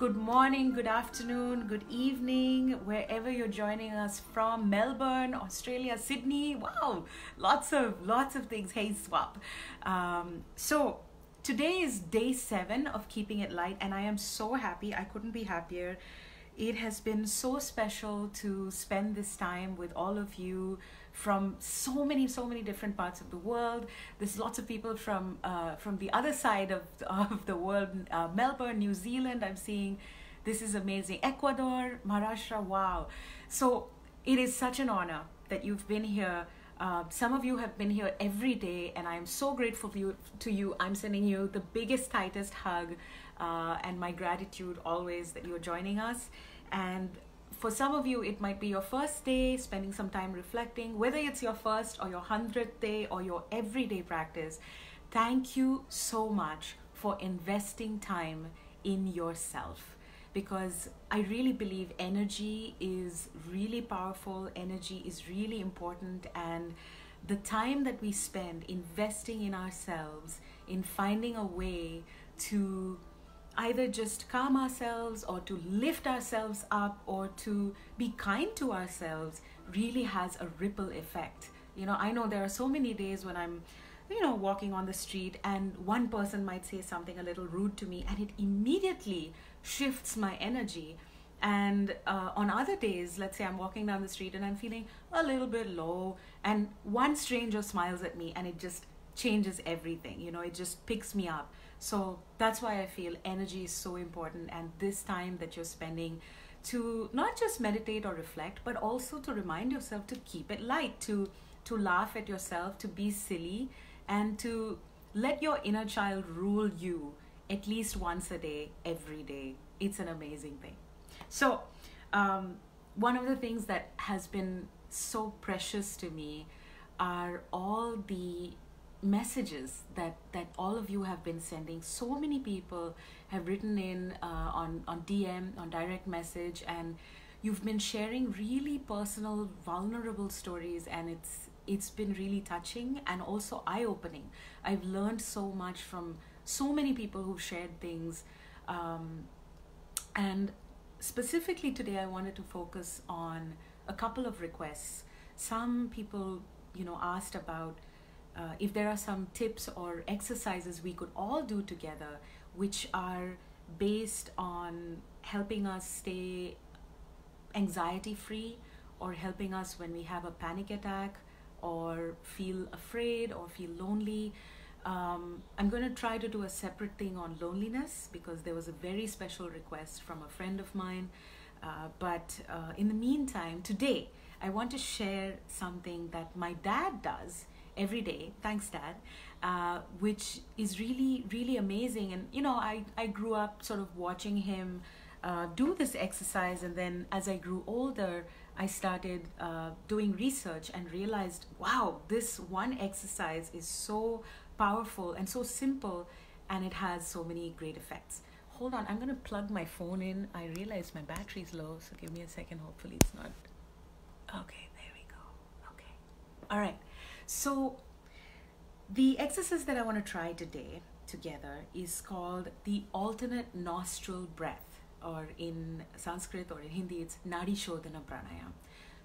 good morning, good afternoon, good evening, wherever you're joining us from. Melbourne, Australia, Sydney. Wow, lots of things. Hey, swap. So today is day 7 of Keeping It Light, and I am so happy. I couldn't be happier. It has been so special to spend this time with all of you from so many different parts of the world. There's lots of people from the other side of the world, Melbourne, New Zealand. I'm seeing. This is amazing. Ecuador, Maharashtra. Wow. So it is such an honor that you've been here. Some of you have been here every day, and I am so grateful to you. I'm sending you the biggest, tightest hug and my gratitude always that you're joining us. And for some of you, it might be your first day, spending some time reflecting, whether it's your first or your 100th day or your everyday practice. Thank you so much for investing time in yourself, because I really believe energy is really powerful, energy is really important, and the time that we spend investing in ourselves, in finding a way to either just calm ourselves or to lift ourselves up or to be kind to ourselves really has a ripple effect. You know, I know there are so many days when I'm, walking on the street and one person might say something a little rude to me and it immediately shifts my energy. And on other days, let's say I'm walking down the street and I'm feeling a little bit low and one stranger smiles at me and it just changes everything. It just picks me up. So that's why I feel energy is so important, and this time that you're spending to not just meditate or reflect, but also to remind yourself to keep it light, to laugh at yourself, to be silly, and to let your inner child rule you at least once a day, every day. It's an amazing thing. So one of the things that has been so precious to me are all the messages that all of you have been sending. So many people have written in on DM, on direct message, and you've been sharing really personal, vulnerable stories, and it's been really touching and also eye-opening. I've learned so much from so many people who've shared things, and specifically today I wanted to focus on a couple of requests. Some people asked about if there are some tips or exercises we could all do together which are based on helping us stay anxiety free, or helping us when we have a panic attack or feel afraid or feel lonely. I'm going to try to do a separate thing on loneliness because there was a very special request from a friend of mine. But in the meantime, today I want to share something that my dad does every day. Thanks, Dad. Which is really, really amazing. And I grew up sort of watching him do this exercise, and then as I grew older I started doing research and realized, wow, this one exercise is so powerful and so simple, and it has so many great effects. Hold on, I'm going to plug my phone in. I realize my battery's low, so give me a second. Hopefully it's not. Okay, there we go. Okay. All right. So the exercise that I want to try today together is called the Alternate Nostril Breath, or in Sanskrit or in Hindi it's Nadi Shodhana Pranayam.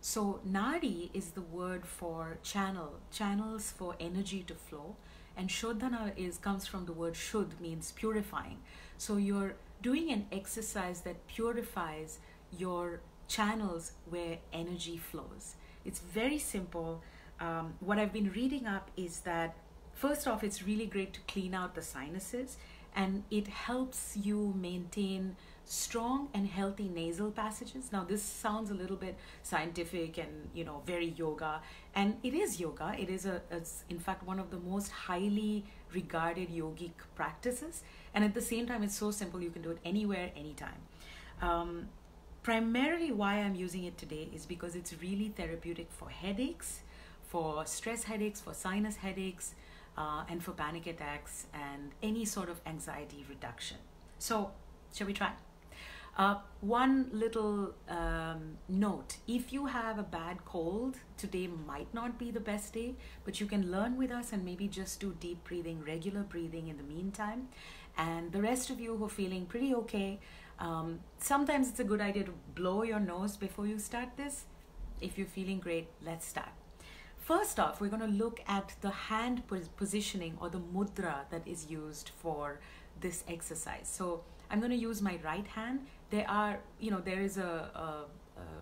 So Nadi is the word for channels for energy to flow, and Shodhana comes from the word Shuddh, means purifying. So you're doing an exercise that purifies your channels where energy flows. It's very simple. What I've been reading up is that, first off, it's really great to clean out the sinuses, and it helps you maintain strong and healthy nasal passages. Now, this sounds a little bit scientific and, very yoga, and it is yoga. It is it's in fact one of the most highly regarded yogic practices, and at the same time, it's so simple. You can do it anywhere, anytime. Primarily why I'm using it today is because it's really therapeutic for headaches, for stress headaches, for sinus headaches, and for panic attacks and any sort of anxiety reduction. So, shall we try? One little note: if you have a bad cold, today might not be the best day, but you can learn with us and maybe just do deep breathing, regular breathing in the meantime. And the rest of you who are feeling pretty okay, Sometimes it's a good idea to blow your nose before you start this. If you're feeling great, let's start. First off, we're going to look at the hand positioning or the mudra that is used for this exercise. So I'm going to use my right hand. There is a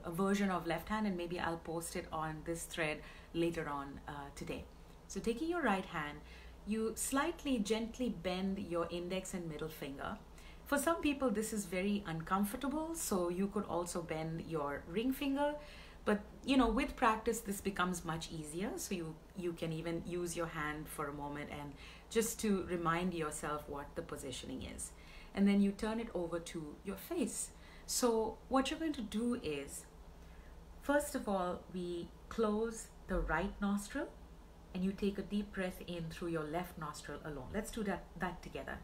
version of left hand, and maybe I'll post it on this thread later on today. So taking your right hand, you slightly gently bend your index and middle finger. For some people, this is very uncomfortable, so you could also bend your ring finger. But with practice, this becomes much easier. So you can even use your hand for a moment and just to remind yourself what the positioning is. And then you turn it over to your face. So what you're going to do is, first of all, we close the right nostril and you take a deep breath in through your left nostril alone. Let's do that together.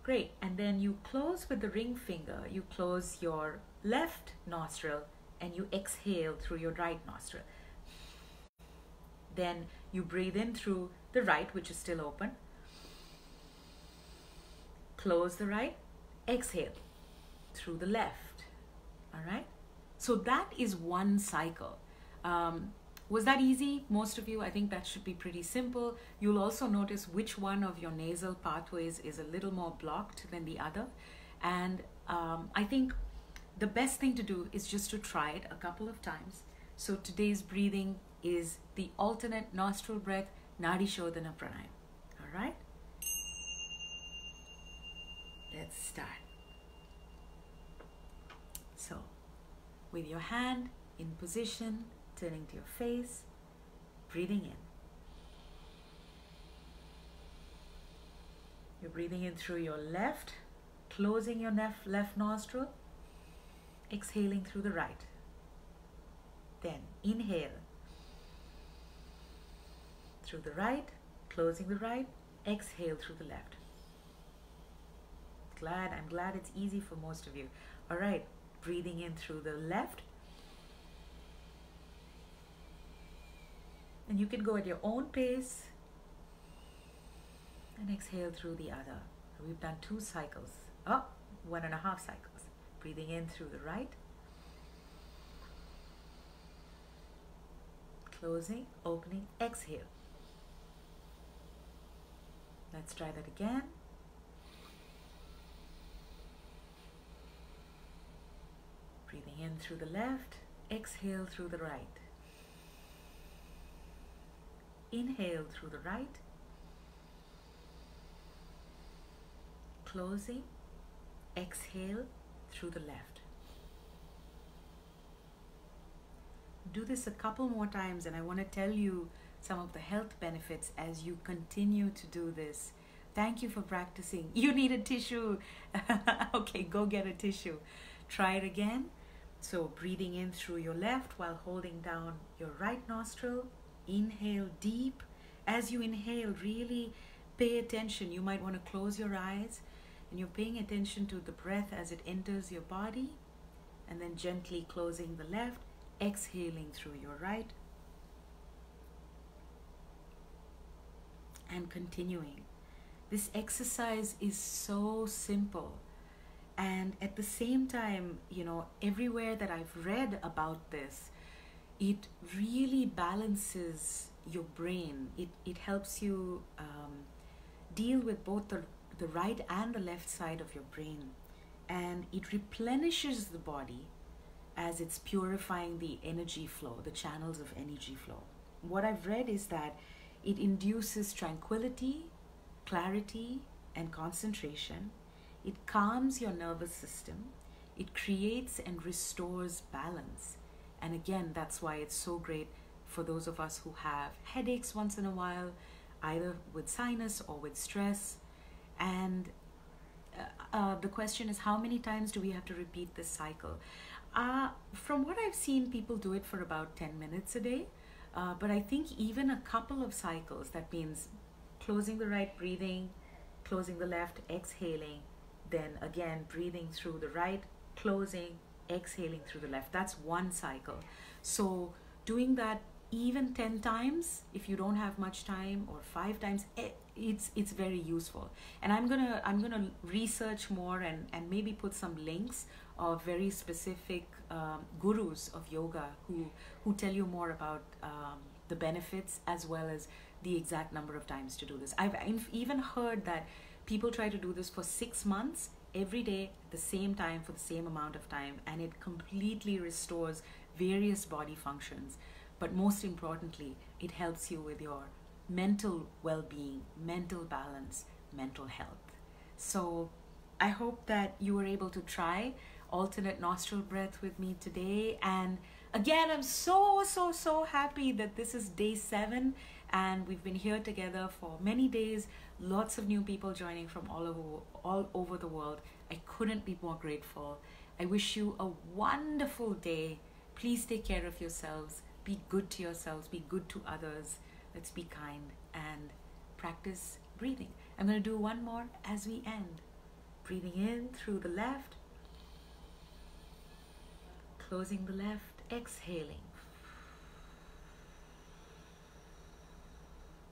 Great. And then you close with the ring finger. You close your left nostril and you exhale through your right nostril. Then you breathe in through the right, which is still open. Close the right, exhale through the left. All right. So that is one cycle. Was that easy? Most of you, I think that should be pretty simple. You'll also notice which one of your nasal pathways is a little more blocked than the other. And I think the best thing to do is just to try it a couple of times. So today's breathing is the alternate nostril breath, Nadi Shodhana Pranayam. All right? Let's start. So, with your hand in position, turning to your face, breathing in. You're breathing in through your left, closing your left nostril, exhaling through the right. Then inhale through the right, closing the right, exhale through the left. I'm glad it's easy for most of you. All right, breathing in through the left. And you can go at your own pace and exhale through the other. We've done 2 cycles. 1.5 cycles. Breathing in through the right. Closing, opening, exhale. Let's try that again. Breathing in through the left, exhale through the right. Inhale through the right, closing, exhale through the left. Do this a couple more times, and I want to tell you some of the health benefits as you continue to do this. Thank you for practicing. You need a tissue. Okay, go get a tissue. Try it again. So breathing in through your left while holding down your right nostril. Inhale deep. As you inhale, really pay attention. You might want to close your eyes and you're paying attention to the breath as it enters your body, and then gently closing the left, exhaling through your right, and continuing. This exercise is so simple, and at the same time, everywhere that I've read about this, it really balances your brain. It helps you deal with both the right and the left side of your brain, and it replenishes the body as it's purifying the energy flow, the channels of energy flow. What I've read is that it induces tranquility, clarity, and concentration. It calms your nervous system. It creates and restores balance. And again, that's why it's so great for those of us who have headaches once in a while, either with sinus or with stress. And the question is, how many times do we have to repeat this cycle? From what I've seen, people do it for about 10 minutes a day. But I think even a couple of cycles, that means closing the right, breathing, closing the left, exhaling, then again breathing through the right, closing, exhaling through the left. That's one cycle. So doing that even 10 times, if you don't have much time, or 5 times, it's very useful. And I'm gonna research more and maybe put some links of very specific gurus of yoga who tell you more about the benefits as well as the exact number of times to do this. I've even heard that people try to do this for 6 months every day at the same time for the same amount of time, and it completely restores various body functions. But most importantly, it helps you with your mental well-being, mental balance, mental health. So I hope that you were able to try alternate nostril breath with me today. And again, I'm so happy that this is day 7 and we've been here together for many days. Lots of new people joining from all over the world. I couldn't be more grateful. I wish you a wonderful day. Please take care of yourselves. Be good to yourselves. Be good to others. Let's be kind and practice breathing. I'm going to do one more as we end. Breathing in through the left. Closing the left. Exhaling.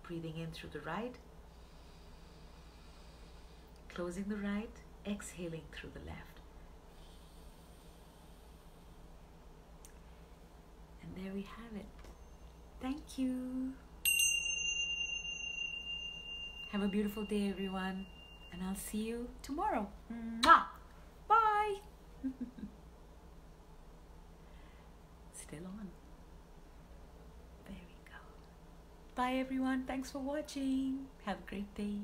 Breathing in through the right. Closing the right. Exhaling through the left. And there we have it. Thank you. Have a beautiful day, everyone. And I'll see you tomorrow. Mwah! Bye. Still on. There we go. Bye, everyone. Thanks for watching. Have a great day.